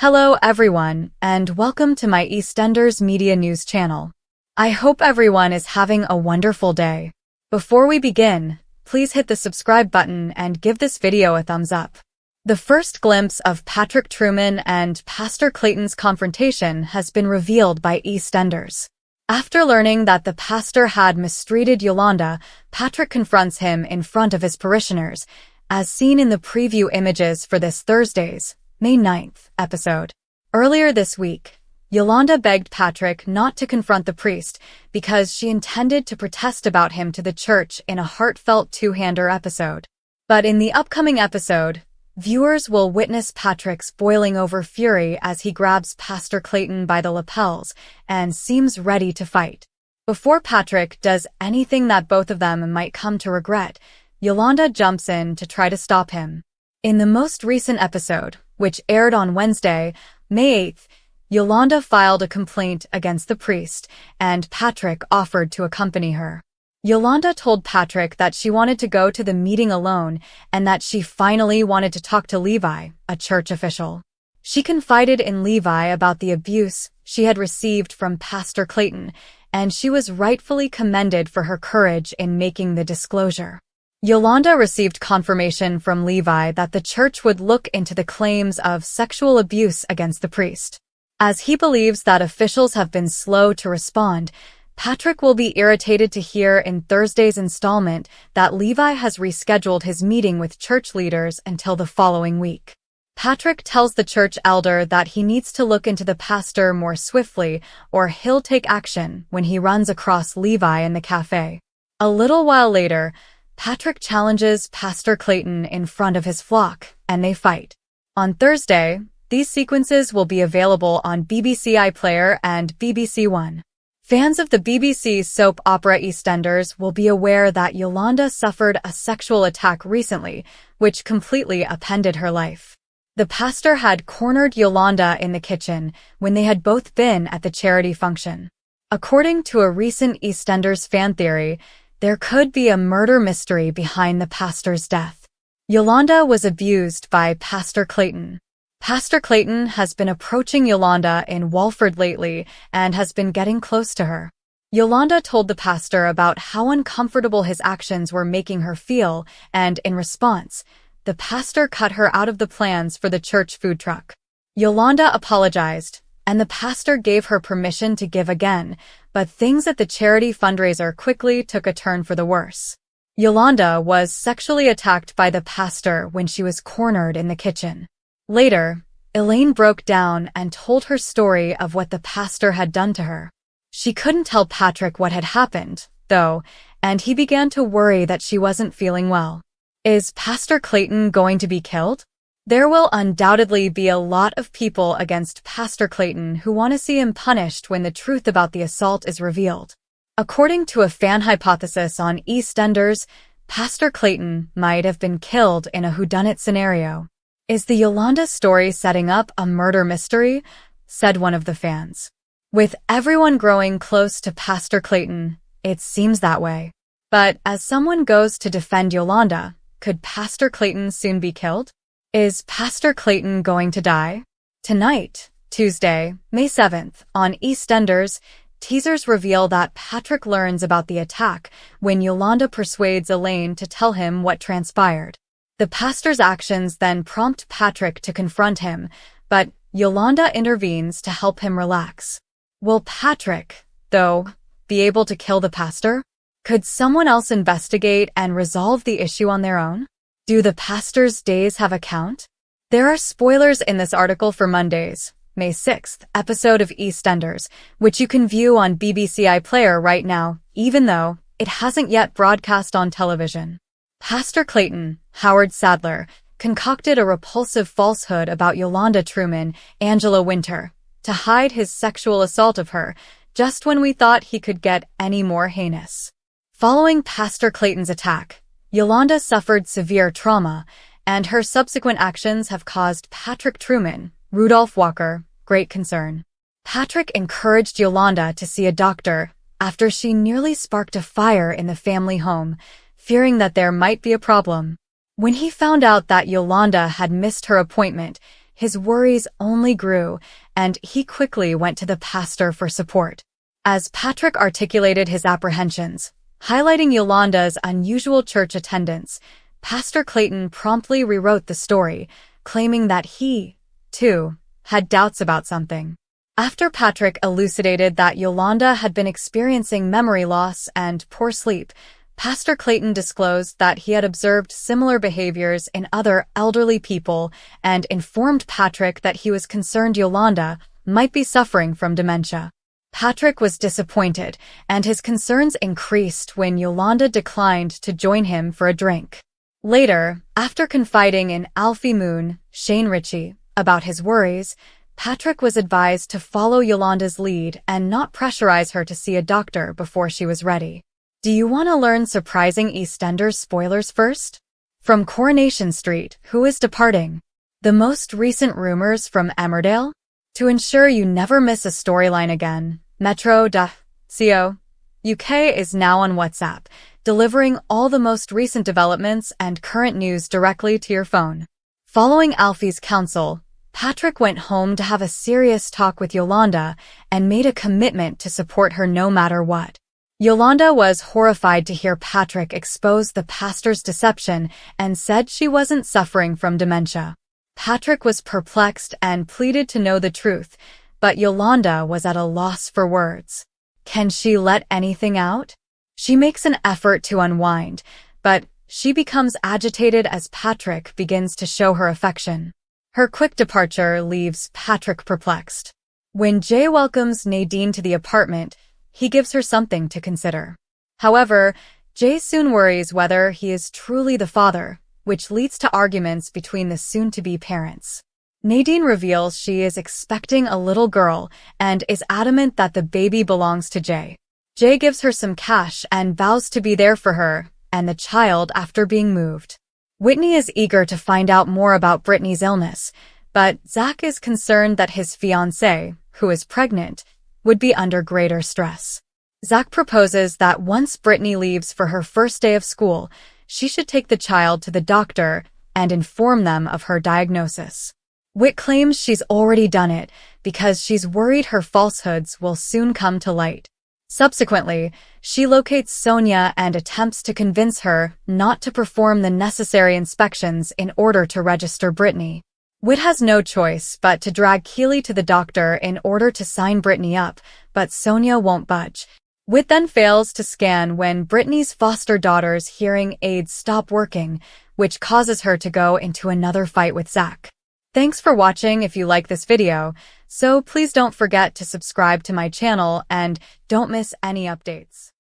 Hello everyone, and welcome to my EastEnders Media News channel. I hope everyone is having a wonderful day. Before we begin, please hit the subscribe button and give this video a thumbs up. The first glimpse of Patrick Truman and Pastor Clayton's confrontation has been revealed by EastEnders. After learning that the pastor had mistreated Yolande, Patrick confronts him in front of his parishioners, as seen in the preview images for this Thursday's, May 9th, episode. Earlier this week, Yolande begged Patrick not to confront the priest because she intended to protest about him to the church in a heartfelt two-hander episode. But in the upcoming episode, viewers will witness Patrick's boiling over fury as he grabs Pastor Clayton by the lapels and seems ready to fight. Before Patrick does anything that both of them might come to regret, Yolande jumps in to try to stop him. In the most recent episode, which aired on Wednesday, May 8th, Yolande filed a complaint against the priest, and Patrick offered to accompany her. Yolande told Patrick that she wanted to go to the meeting alone and that she finally wanted to talk to Levi, a church official. She confided in Levi about the abuse she had received from Pastor Clayton, and she was rightfully commended for her courage in making the disclosure. Yolande received confirmation from Levi that the church would look into the claims of sexual abuse against the priest. As he believes that officials have been slow to respond, Patrick will be irritated to hear in Thursday's installment that Levi has rescheduled his meeting with church leaders until the following week. Patrick tells the church elder that he needs to look into the pastor more swiftly or he'll take action when he runs across Levi in the cafe. A little while later, Patrick challenges Pastor Clayton in front of his flock, and they fight. On Thursday, these sequences will be available on BBC iPlayer and BBC One. Fans of the BBC soap opera EastEnders will be aware that Yolande suffered a sexual attack recently, which completely upended her life. The pastor had cornered Yolande in the kitchen when they had both been at the charity function. According to a recent EastEnders fan theory, there could be a murder mystery behind the pastor's death. Yolande was abused by Pastor Clayton. Pastor Clayton has been approaching Yolande in Walford lately and has been getting close to her. Yolande told the pastor about how uncomfortable his actions were making her feel, and in response, the pastor cut her out of the plans for the church food truck. Yolande apologized, and the pastor gave her permission to give again, but things at the charity fundraiser quickly took a turn for the worse. Yolande was sexually attacked by the pastor when she was cornered in the kitchen. Later, Elaine broke down and told her story of what the pastor had done to her. She couldn't tell Patrick what had happened, though, and he began to worry that she wasn't feeling well. Is Pastor Clayton going to be killed? There will undoubtedly be a lot of people against Pastor Clayton who want to see him punished when the truth about the assault is revealed. According to a fan hypothesis on EastEnders, Pastor Clayton might have been killed in a whodunit scenario. Is the Yolande story setting up a murder mystery? Said one of the fans. With everyone growing close to Pastor Clayton, it seems that way. But as someone goes to defend Yolande, could Pastor Clayton soon be killed? Is Pastor Clayton going to die? Tonight, Tuesday, May 7th, on EastEnders, teasers reveal that Patrick learns about the attack when Yolande persuades Elaine to tell him what transpired. The pastor's actions then prompt Patrick to confront him, but Yolande intervenes to help him relax. Will Patrick, though, be able to kill the pastor? Could someone else investigate and resolve the issue on their own? Do the pastor's days have a count? There are spoilers in this article for Monday's, May 6th, episode of EastEnders, which you can view on BBC iPlayer right now, even though it hasn't yet broadcast on television. Pastor Clayton, Howard Sadler, concocted a repulsive falsehood about Yolande Truman, Angela Winter, to hide his sexual assault of her, just when we thought he could get any more heinous. Following Pastor Clayton's attack, Yolande suffered severe trauma, and her subsequent actions have caused Patrick Truman, Rudolph Walker, great concern. Patrick encouraged Yolande to see a doctor after she nearly sparked a fire in the family home, fearing that there might be a problem. When he found out that Yolande had missed her appointment, his worries only grew, and he quickly went to the pastor for support. As Patrick articulated his apprehensions, highlighting Yolanda's unusual church attendance, Pastor Clayton promptly rewrote the story, claiming that he, too, had doubts about something. After Patrick elucidated that Yolanda had been experiencing memory loss and poor sleep, Pastor Clayton disclosed that he had observed similar behaviors in other elderly people and informed Patrick that he was concerned Yolanda might be suffering from dementia. Patrick was disappointed, and his concerns increased when Yolanda declined to join him for a drink. Later, after confiding in Alfie Moon, Shane Ritchie, about his worries, Patrick was advised to follow Yolanda's lead and not pressurize her to see a doctor before she was ready. Do you want to learn surprising EastEnders spoilers first? From Coronation Street, who is departing? The most recent rumors from Emmerdale? To ensure you never miss a storyline again, Metro.co UK is now on WhatsApp, delivering all the most recent developments and current news directly to your phone. Following Alfie's counsel, Patrick went home to have a serious talk with Yolanda and made a commitment to support her no matter what. Yolanda was horrified to hear Patrick expose the pastor's deception and said she wasn't suffering from dementia. Patrick was perplexed and pleaded to know the truth, but Yolanda was at a loss for words. Can she let anything out? She makes an effort to unwind, but she becomes agitated as Patrick begins to show her affection. Her quick departure leaves Patrick perplexed. When Jay welcomes Nadine to the apartment, he gives her something to consider. However, Jay soon worries whether he is truly the father, which leads to arguments between the soon-to-be parents. Nadine reveals she is expecting a little girl and is adamant that the baby belongs to Jay. Jay gives her some cash and vows to be there for her and the child after being moved. Whitney is eager to find out more about Brittany's illness, but Zach is concerned that his fiancée, who is pregnant, would be under greater stress. Zach proposes that once Brittany leaves for her first day of school, she should take the child to the doctor and inform them of her diagnosis. Whit claims she's already done it because she's worried her falsehoods will soon come to light. Subsequently, she locates Sonia and attempts to convince her not to perform the necessary inspections in order to register Brittany. Whit has no choice but to drag Keely to the doctor in order to sign Brittany up, but Sonia won't budge. Whit then fails to scan when Brittany's foster daughter's hearing aids stop working, which causes her to go into another fight with Zach. Thanks for watching. If you like this video, so please don't forget to subscribe to my channel and don't miss any updates.